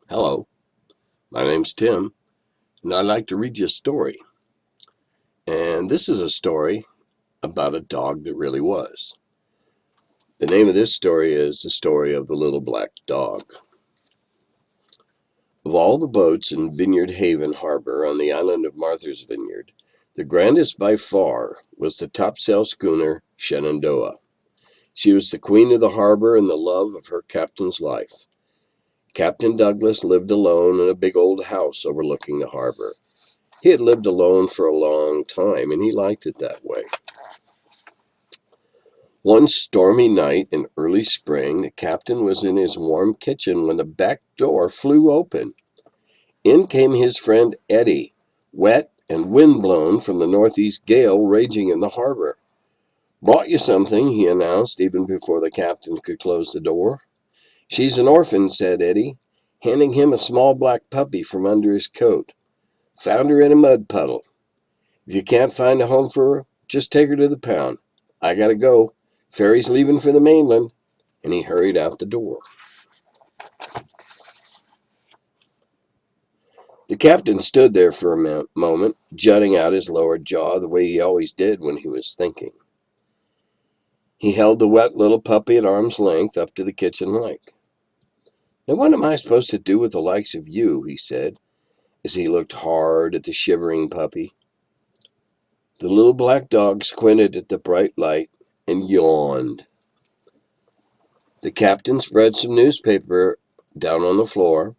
Hello, my name's Tim, and I'd like to read you a story. And this is a story about a dog that really was. The name of this story is The Story of the Little Black Dog. Of all the boats in Vineyard Haven Harbor on the island of Martha's Vineyard, the grandest by far was the topsail schooner Shenandoah. She was the queen of the harbor and the love of her captain's life. Captain Douglas lived alone in a big old house overlooking the harbor. He had lived alone for a long time, and he liked it that way. One stormy night in early spring, the captain was in his warm kitchen when the back door flew open. In came his friend Eddie, wet and windblown from the northeast gale raging in the harbor. "Brought you something," he announced, even before the captain could close the door. "She's an orphan," said Eddie, handing him a small black puppy from under his coat. "Found her in a mud puddle. If you can't find a home for her, just take her to the pound. I gotta go. Ferry's leaving for the mainland." And he hurried out the door. The captain stood there for a moment, jutting out his lower jaw the way he always did when he was thinking. He held the wet little puppy at arm's length up to the kitchen light. "Now what am I supposed to do with the likes of you?" he said, as he looked hard at the shivering puppy. The little black dog squinted at the bright light and yawned. The captain spread some newspaper down on the floor,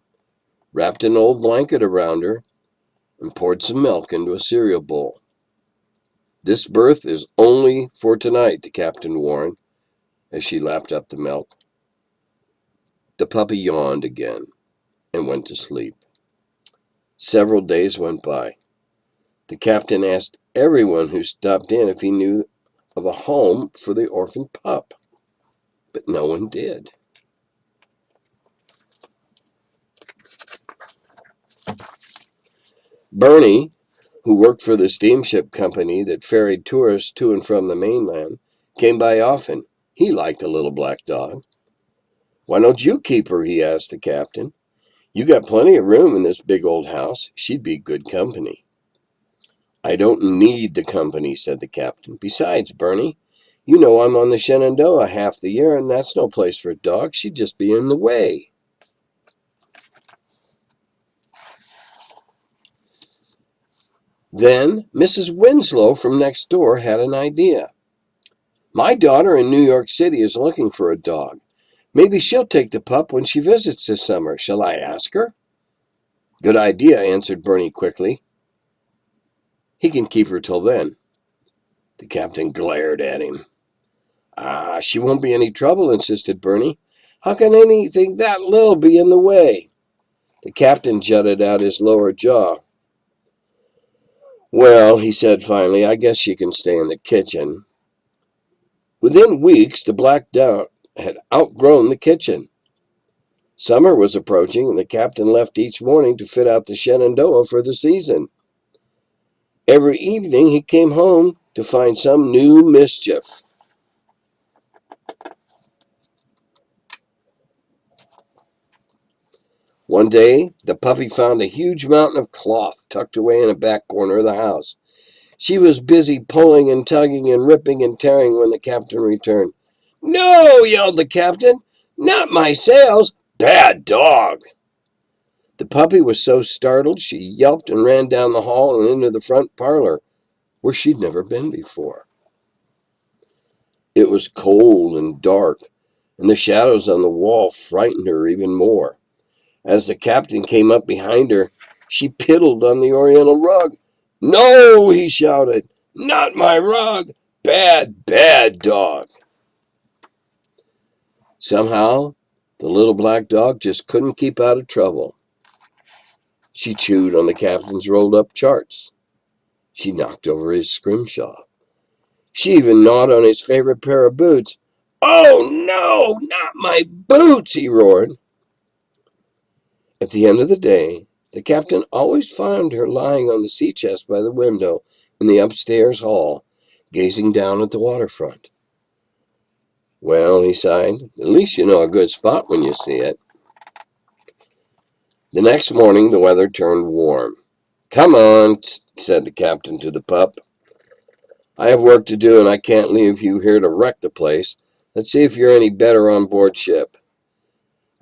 wrapped an old blanket around her, and poured some milk into a cereal bowl. "This berth is only for tonight," the captain warned, as she lapped up the milk. The puppy yawned again and went to sleep. Several days went by. The captain asked everyone who stopped in if he knew of a home for the orphan pup, but no one did. Bernie, who worked for the steamship company that ferried tourists to and from the mainland, came by often. He liked the little black dog. "Why don't you keep her?" he asked the captain. "You got plenty of room in this big old house. She'd be good company." "I don't need the company," said the captain. "Besides, Bernie, you know I'm on the Shenandoah half the year, and that's no place for a dog. She'd just be in the way." Then Mrs. Winslow from next door had an idea. "My daughter in New York City is looking for a dog. Maybe she'll take the pup when she visits this summer. Shall I ask her?" "Good idea," answered Bernie quickly. "He can keep her till then." The captain glared at him. She won't be any trouble," insisted Bernie. "How can anything that little be in the way?" The captain jutted out his lower jaw. "Well," he said finally, "I guess she can stay in the kitchen." Within weeks, the black dog had outgrown the kitchen. Summer was approaching, and the captain left each morning to fit out the Shenandoah for the season. Every evening, he came home to find some new mischief. One day, the puppy found a huge mountain of cloth tucked away in a back corner of the house. She was busy pulling and tugging and ripping and tearing when the captain returned. "No!" yelled the captain. "Not my sails! Bad dog!" The puppy was so startled she yelped and ran down the hall and into the front parlor, where she'd never been before. It was cold and dark, and the shadows on the wall frightened her even more. As the captain came up behind her, she piddled on the oriental rug. "No!" he shouted. "Not my rug! Bad, bad dog!" Somehow, the little black dog just couldn't keep out of trouble. She chewed on the captain's rolled up charts. She knocked over his scrimshaw. She even gnawed on his favorite pair of boots. "Oh, no, not my boots!" he roared. At the end of the day, the captain always found her lying on the sea chest by the window in the upstairs hall, gazing down at the waterfront. "Well," he sighed, "at least you know a good spot when you see it." The next morning the weather turned warm. "Come on," said the captain to the pup. "I have work to do and I can't leave you here to wreck the place. Let's see if you're any better on board ship."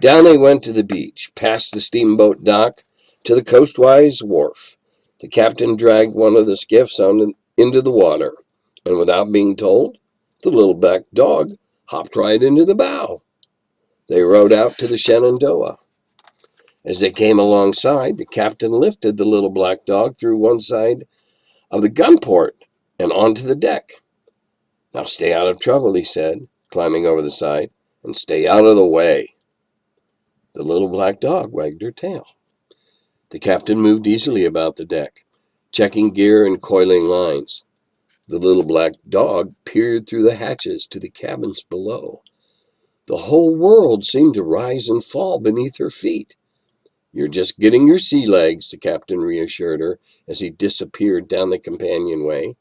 Down they went to the beach, past the steamboat dock, to the coastwise wharf. The captain dragged one of the skiffs into the water, and without being told, the little black dog hopped right into the bow. They rowed out to the Shenandoah. As they came alongside, the captain lifted the little black dog through one side of the gun port and onto the deck. "Now stay out of trouble," he said, climbing over the side, "and stay out of the way." The little black dog wagged her tail. The captain moved easily about the deck, checking gear and coiling lines. The little black dog peered through the hatches to the cabins below. The whole world seemed to rise and fall beneath her feet. "You're just getting your sea legs," the captain reassured her as he disappeared down the companionway.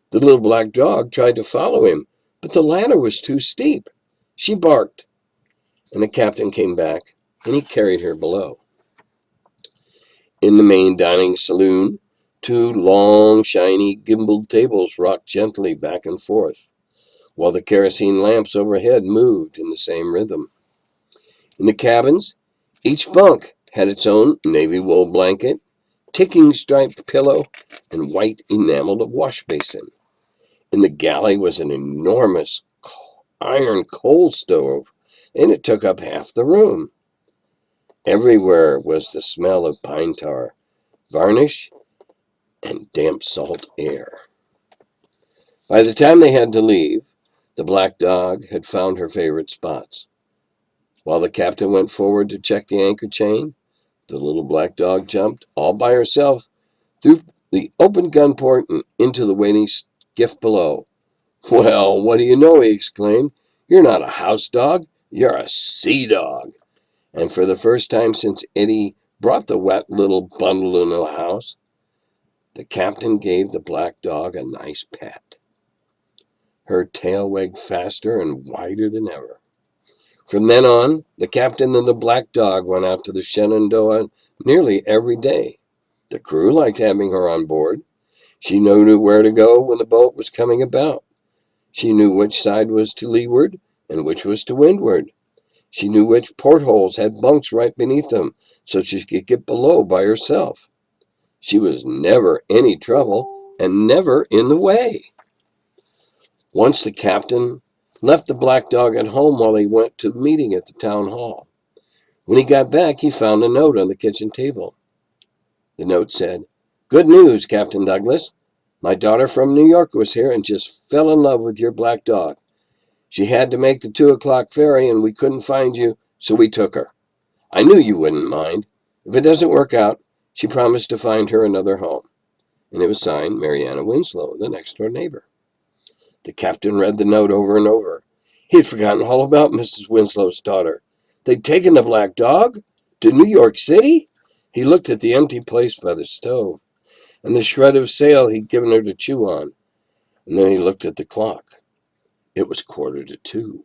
The little black dog tried to follow him, but the ladder was too steep. She barked, and the captain came back, and he carried her below. In the main dining saloon, two long, shiny, gimbaled tables rocked gently back and forth, while the kerosene lamps overhead moved in the same rhythm. In the cabins, each bunk had its own navy wool blanket, ticking striped pillow, and white enameled wash basin. In the galley was an enormous iron coal stove, and it took up half the room. Everywhere was the smell of pine tar, varnish, and damp salt air. By the time they had to leave, the black dog had found her favorite spots. While the captain went forward to check the anchor chain, the little black dog jumped, all by herself, through the open gun port and into the waiting skiff below. "Well, what do you know?" he exclaimed. "You're not a house dog, you're a sea dog." And for the first time since Eddie brought the wet little bundle into the house, the captain gave the black dog a nice pat. Her tail wagged faster and wider than ever. From then on, the captain and the black dog went out to the Shenandoah nearly every day. The crew liked having her on board. She knew where to go when the boat was coming about. She knew which side was to leeward and which was to windward. She knew which portholes had bunks right beneath them, so she could get below by herself. She was never any trouble and never in the way. Once the captain left the black dog at home while he went to a meeting at the town hall. When he got back, he found a note on the kitchen table. The note said, "Good news, Captain Douglas. My daughter from New York was here and just fell in love with your black dog. She had to make the 2 o'clock ferry and we couldn't find you, so we took her. I knew you wouldn't mind. If it doesn't work out, she promised to find her another home." And it was signed Mariana Winslow, the next door neighbor. The captain read the note over and over. He had forgotten all about Mrs. Winslow's daughter. They'd taken the black dog to New York City? He looked at the empty place by the stove and the shred of sail he'd given her to chew on, and then he looked at the clock. It was 1:45.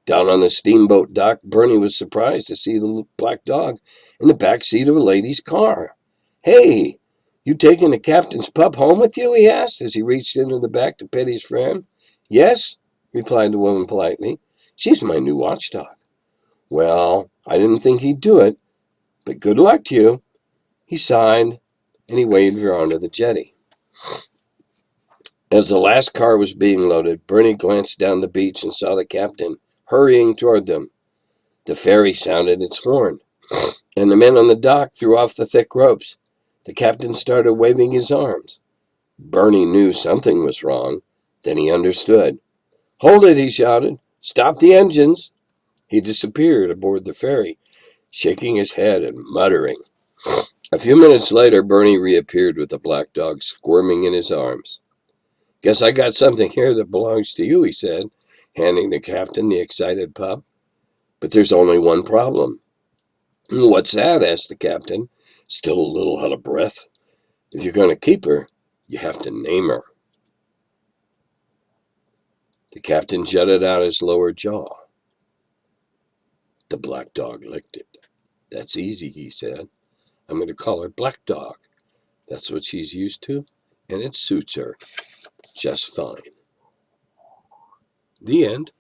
Down on the steamboat dock, Bernie was surprised to see the black dog in the back seat of a lady's car. "Hey, you taking the captain's pup home with you?" he asked as he reached into the back to pet his friend. "Yes," replied the woman politely. "She's my new watchdog." "Well, I didn't think he'd do it, but good luck to you." He sighed, and he waved her onto the jetty. As the last car was being loaded, Bernie glanced down the beach and saw the captain hurrying toward them. The ferry sounded its horn, and the men on the dock threw off the thick ropes. The captain started waving his arms. Bernie knew something was wrong. Then he understood. "Hold it," he shouted. "Stop the engines." He disappeared aboard the ferry, shaking his head and muttering. A few minutes later, Bernie reappeared with the black dog squirming in his arms. "Guess I got something here that belongs to you," he said, handing the captain the excited pup. "But there's only one problem." "What's that?" asked the captain, still a little out of breath. "If you're going to keep her, you have to name her." The captain jutted out his lower jaw. The black dog licked it. That's easy, he said. I'm going to call her Black Dog. That's what she's used to, and it suits her just fine. The end.